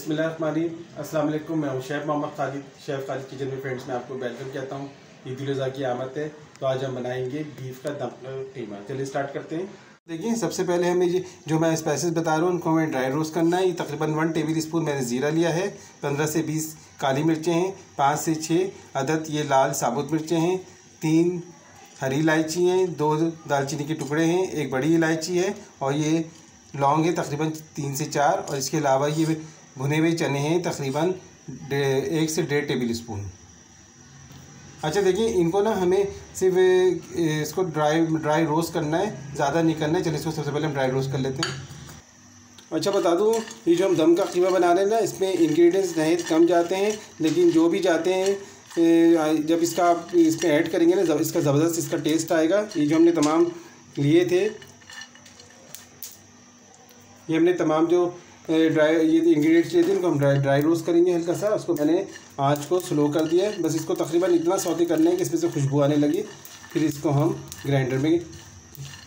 बिस्मिल्लाहिर्रहमानिर्रहीम। अस्सलाम वालेकुम। मैं हूं chef Mohammed Khalid, chef Khalid kitchen में फ्रेंड्स में आपको वेलकम कहता हूं। ईद उल अज़हा की आमद है, तो आज हम बनाएंगे बीफ का दम कीमा। चलिए स्टार्ट करते हैं। देखिए, सबसे पहले हमें ये जो मैं स्पाइसेस बता रहा हूँ उनको हमें ड्राई रोस्ट करना है। ये तकरीबन 1 टेबल स्पून मैंने ज़ीरा लिया है, 15 से 20 काली मिर्चें हैं, 5 से 6 अदद ये लाल साबुत मिर्चें हैं, 3 हरी इलायची हैं, 2 दालचीनी के टुकड़े हैं, 1 बड़ी इलायची है और ये लौंग है तकरीबन 3 से 4। और इसके अलावा ये भुने हुए चने हैं तकरीबन 1 से 1.5 टेबल स्पून। अच्छा देखिए, इनको ना हमें सिर्फ इसको ड्राई रोस्ट करना है, ज़्यादा नहीं करना है। चलिए इसको सबसे पहले हम ड्राई रोस्ट कर लेते हैं। अच्छा बता दूँ, ये जो हम दम का कीमा बना रहे हैं ना, इसमें इंग्रेडिएंट्स नहायत कम जाते हैं, लेकिन जो भी जाते हैं जब इसका आप इसमें ऐड करेंगे ना, इसका ज़बरदस्त इसका टेस्ट आएगा। ये जो हमने तमाम लिए थे, ये हमने तमाम जो ड्राई ये इंग्रेडिएंट्स लिए थे, इनको हम ड्राई रोस्ट करेंगे हल्का सा। उसको मैंने आँच को स्लो कर दिया है। बस इसको तकरीबन इतना सौते करना है कि इसमें से खुशबू आने लगी। फिर इसको हम ग्राइंडर में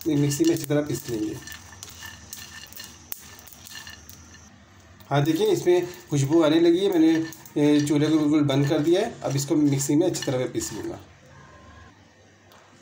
मिक्सी में अच्छी तरह पीस लेंगे। हाँ देखिए, इसमें खुशबू आने लगी है। मैंने चूल्हे को बिल्कुल बंद कर दिया है। अब इसको मिक्सी में अच्छी तरह पीस लूँगा।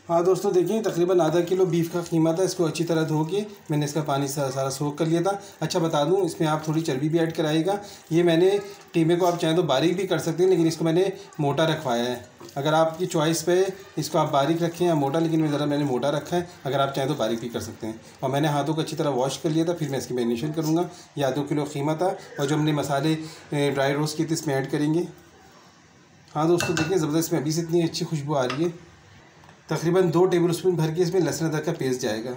हाँ दोस्तों, देखिए तकरीबन आधा किलो बीफ का कीमा था। इसको अच्छी तरह धो के मैंने इसका पानी सारा सोख कर लिया था। अच्छा बता दूं, इसमें आप थोड़ी चर्बी भी ऐड कराइएगा। ये मैंने कीमे को आप चाहें तो बारीक भी कर सकते हैं, लेकिन इसको मैंने मोटा रखवाया है। अगर आपकी चॉइस पे इसको आप बारीक रखें या मोटा, लेकिन मैंने मोटा रखा है। अगर आप चाहें तो बारीक भी कर सकते हैं। और मैंने हाथों को अच्छी तरह वॉश कर लिया था। फिर मैं इसकी मैरिनेशन करूँगा। ये आधा किलो कीमा था और जो हमने मसाले ड्राई रोस्ट किए थे इसमें ऐड करेंगे। हाँ दोस्तों, देखिए ज़बरदस्त में अभी से इतनी अच्छी खुशबू आ रही है। तकरीबन 2 टेबल स्पून भर के इसमें लहसुन अदरक का पेस्ट जाएगा।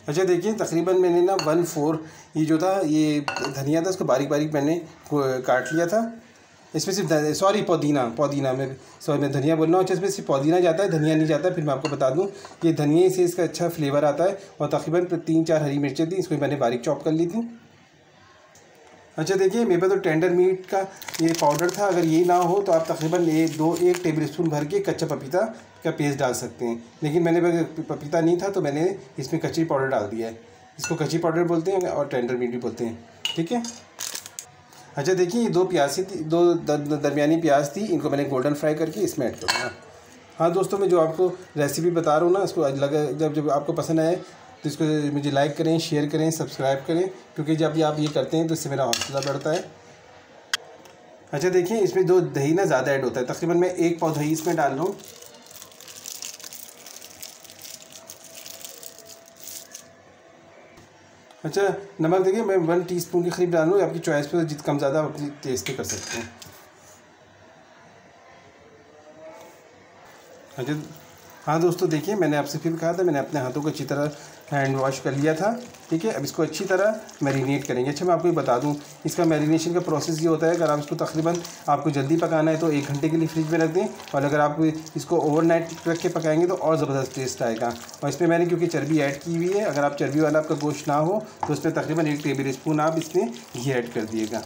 अच्छा देखिए, तकरीबन मैंने ना 1/4 ये जो था ये धनिया था, उसको बारीक बारीक मैंने काट लिया था। इसमें सिर्फ पुदीना मैं धनिया बोल रहा हूँ। अच्छा, इसमें सिर्फ पुदीना जाता है, धनिया नहीं जाता। फिर मैं आपको बता दूँ, ये धनिया से इसका अच्छा फ्लेवर आता है। और तकरीबन 3-4 हरी मिर्चें थी, इसको मैंने बारीक चॉप कर ली थी। अच्छा देखिए, मेरे पास तो टेंडर मीट का ये पाउडर था। अगर ये ना हो तो आप तकरीबन 1 टेबल स्पून भर के कच्चा पपीता का पेस्ट डाल सकते हैं। लेकिन मैंने पपीता नहीं था तो मैंने इसमें कच्ची पाउडर डाल दिया है। इसको कच्ची पाउडर बोलते हैं और टेंडर मीट भी बोलते हैं, ठीक है। अच्छा देखिए, ये 2 प्याज थी, 2 दरमियानी प्याज थी। इनको मैंने गोल्डन फ्राई करके इसमें ऐड करूँगा। हाँ दोस्तों, मैं जो आपको रेसिपी बता रहा हूँ ना, इसको जब आपको पसंद आए तो इसको मुझे लाइक करें, शेयर करें, सब्सक्राइब करें, क्योंकि जब आप ये करते हैं तो इससे मेरा हौसला बढ़ता है। अच्छा देखिए, इसमें 2 दही ना ज़्यादा ऐड होता है। तकरीबन मैं 1 पाव दही इसमें डाल रहा हूँ। अच्छा, नमक देखिए मैं 1 टीस्पून के करीब डाल रहा हूँ। आपकी चॉइस पर जितना कम ज़्यादा अपनी टेस्ट पे कर सकते हैं। अच्छा हाँ दोस्तों, देखिए मैंने आपसे फिर कहा था, मैंने अपने हाथों को अच्छी तरह हैंड वॉश कर लिया था, ठीक है। अब इसको अच्छी तरह मैरिनेट करेंगे। अच्छा, मैं आपको ये बता दूं, इसका मैरिनेशन का प्रोसेस ये होता है। अगर आप इसको तकरीबन आपको जल्दी पकाना है तो 1 घंटे के लिए फ्रिज में रख दें। और अगर आप इसको ओवरनाइट रख के पकाएंगे तो और ज़बरदस्त टेस्ट आएगा। और इसमें मैंने क्योंकि चर्बी ऐड की हुई है, अगर आप चर्बी वाला आपका गोश्त ना हो तो उसमें तकरीबन 1 टेबल स्पून आप इसमें घी ऐड कर दिएगा।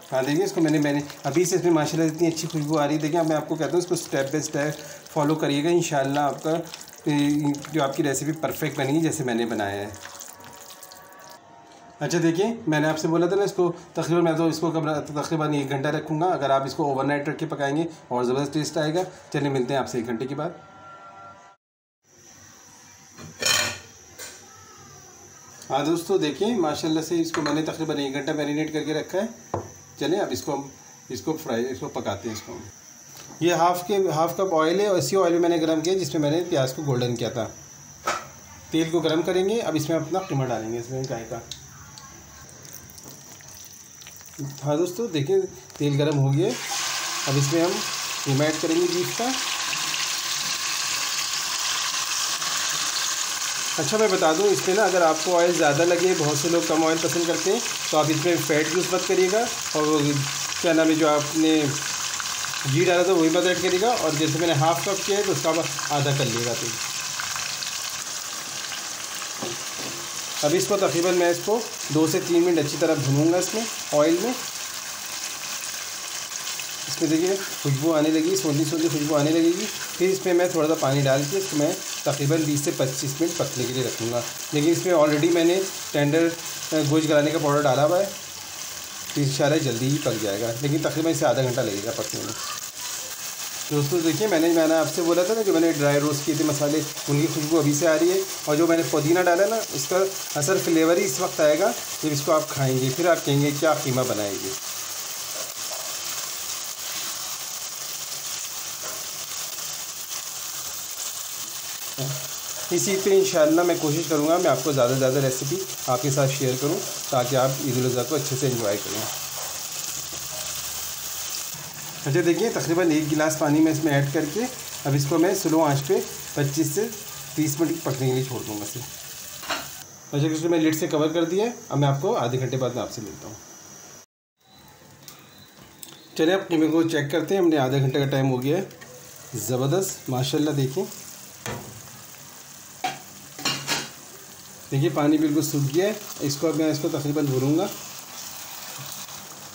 हाँ देखिए, इसको मैंने अभी से इसमें माशाल्लाह इतनी अच्छी खुशबू आ रही है। देखिए, अब मैं आपको कहता हूँ इसको स्टेप बाय स्टेप फॉलो करिएगा। इंशाल्लाह आपका जो आपकी रेसिपी परफेक्ट बनेगी जैसे मैंने बनाया है। अच्छा देखिए, मैंने आपसे बोला था ना, इसको तकरीबन मैं तो इसको तकरीबन 1 घंटा रखूँगा। अगर आप इसको ओवरनाइट रख के पकाएंगे और ज़बरदस्त टेस्ट आएगा। चलिए मिलते हैं आपसे 1 घंटे के बाद। हाँ दोस्तों, देखिए माशाल्लाह से इसको मैंने तकरीबन 1 घंटा मैरिनेट करके रखा है। चलिए अब इसको पकाते हैं। इसको ये हाफ कप ऑयल है और इसी ऑयल में मैंने गरम किया जिसमें मैंने प्याज को गोल्डन किया था। तेल को गरम करेंगे। अब इसमें अपना कीमा डालेंगे, इसमें गाय का। हाँ दोस्तों, देखिए तेल गरम हो गया। अब इसमें हम कीमा ऐड करेंगे बीफ का। अच्छा मैं बता दूं, इसमें ना अगर आपको ऑयल ज़्यादा लगे, बहुत से लोग कम ऑयल पसंद करते हैं, तो आप इसमें फैट यूज़ मत करिएगा। और वो क्या नाम है, जो आपने घी डाला था वही मत ऐड करिएगा। और जैसे मैंने हाफ कप किया है तो उसका आधा कर लिएगा। तो अब इसको तकरीबन मैं इसको 2 से 3 मिनट अच्छी तरह भूनूंगा इसमें ऑयल में। इसमें देखिए खुशबू आने लगी, सोंधी खुशबू आने लगेगी। फिर इसमें मैं थोड़ा सा पानी डाल के इसको मैं तकरीबन 20 से 25 मिनट पकने के लिए रखूँगा। लेकिन इसमें ऑलरेडी मैंने टेंडर गोश्त गलाने का पाउडर डाला हुआ है, तो इंशाल्लाह जल्दी ही पक जाएगा, लेकिन तकरीबन इसे आधा घंटा लगेगा पकने में। दोस्तों देखिए, मैंने आपसे बोला था ना, जो मैंने ड्राई रोस्ट किए थे मसाले, उनकी खुशबू अभी से आ रही है। और जो मैंने पुदीना डाला ना, उसका असर फ्लेवर ही इस वक्त आएगा जब इसको आप खाएंगे, फिर आप कहेंगे क्या कीमा बनाएंगे। इसी पे इंशाल्लाह मैं कोशिश करूँगा मैं आपको ज़्यादा से ज़्यादा रेसिपी आपके साथ शेयर करूँ, ताकि आप ईद उल अज़हा को अच्छे से एंजॉय करें। अच्छा देखिए, तकरीबन 1 गिलास पानी में इसमें ऐड करके अब इसको मैं स्लो आंच पे 25 से 30 मिनट पकने के लिए छोड़ दूँगा इसे। अच्छा, इसको मैं लिड से कवर कर दिया है। अब मैं आपको आधे घंटे बाद में आपसे मिलता हूँ। चलिए अब कीमे को चेक करते हैं। हमने आधे घंटे का टाइम हो गया है। ज़बरदस्त माशाल्लाह। देखिए पानी बिल्कुल सूख गया है। इसको अब मैं तकरीबन भूनूँगा।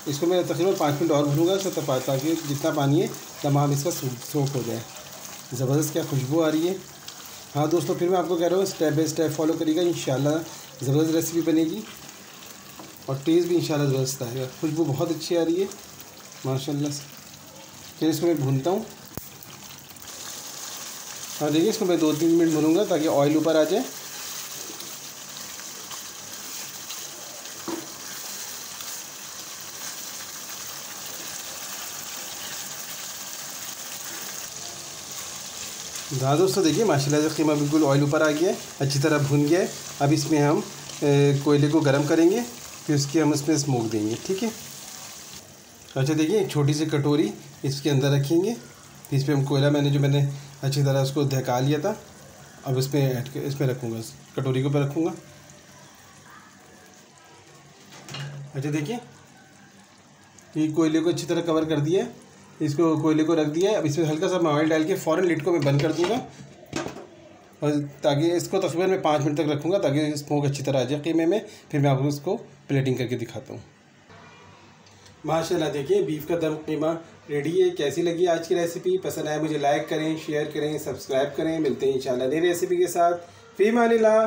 इसको मैं तकरीबन 5 मिनट और भूनूँगा ताकि जितना पानी है तमाम इसका सोख हो जाए। ज़बरदस्त क्या खुशबू आ रही है। हाँ दोस्तों, फिर मैं आपको कह रहा हूँ स्टेप बाय स्टेप फॉलो करिएगा, इंशाल्लाह ज़बरदस्त रेसिपी बनेगी और टेस्ट भी इंशाल्लाह ज़बरदस्त आएगा। खुशबू बहुत अच्छी आ रही है माशाल्लाह से। फिर इसको मैं भूनता हूँ। हाँ देखिए, इसको मैं 2-3 मिनट भूनूँगा ताकि ऑयल ऊपर आ जाए। हाँ दोस्तों देखिए, माशाल्लाह से कीमा बिल्कुल ऑयल ऊपर आ गया है, अच्छी तरह भून गया है। अब इसमें हम कोयले को गर्म करेंगे, फिर उसकी हम इसमें स्मोक देंगे, ठीक है। अच्छा देखिए, एक छोटी सी कटोरी इसके अंदर रखेंगे। इस पर हम कोयला मैंने अच्छी तरह उसको धका लिया था, अब इसमें रखूँगा, कटोरी के ऊपर रखूँगा। अच्छा देखिए, ये कोयले को अच्छी तरह कवर कर दिया है, इसको कोयले को रख दिया है। अब इसमें हल्का सा मैं ऑयल डाल के फ़ौरन लिड को मैं बंद कर दूँगा, और ताकि इसको तकरीबन मैं 5 मिनट तक रखूँगा ताकि स्मोक अच्छी तरह आ जाए कीमे में। फिर मैं आपको इसको प्लेटिंग करके दिखाता हूँ। माशाल्लाह देखिए, बीफ का दम कीमा रेडी है। कैसी लगी आज की रेसिपी? पसंद आए मुझे लाइक करें, शेयर करें, सब्सक्राइब करें। मिलते हैं इंशाल्लाह नई रेसिपी के साथ। फ़ी अमानिल्लाह।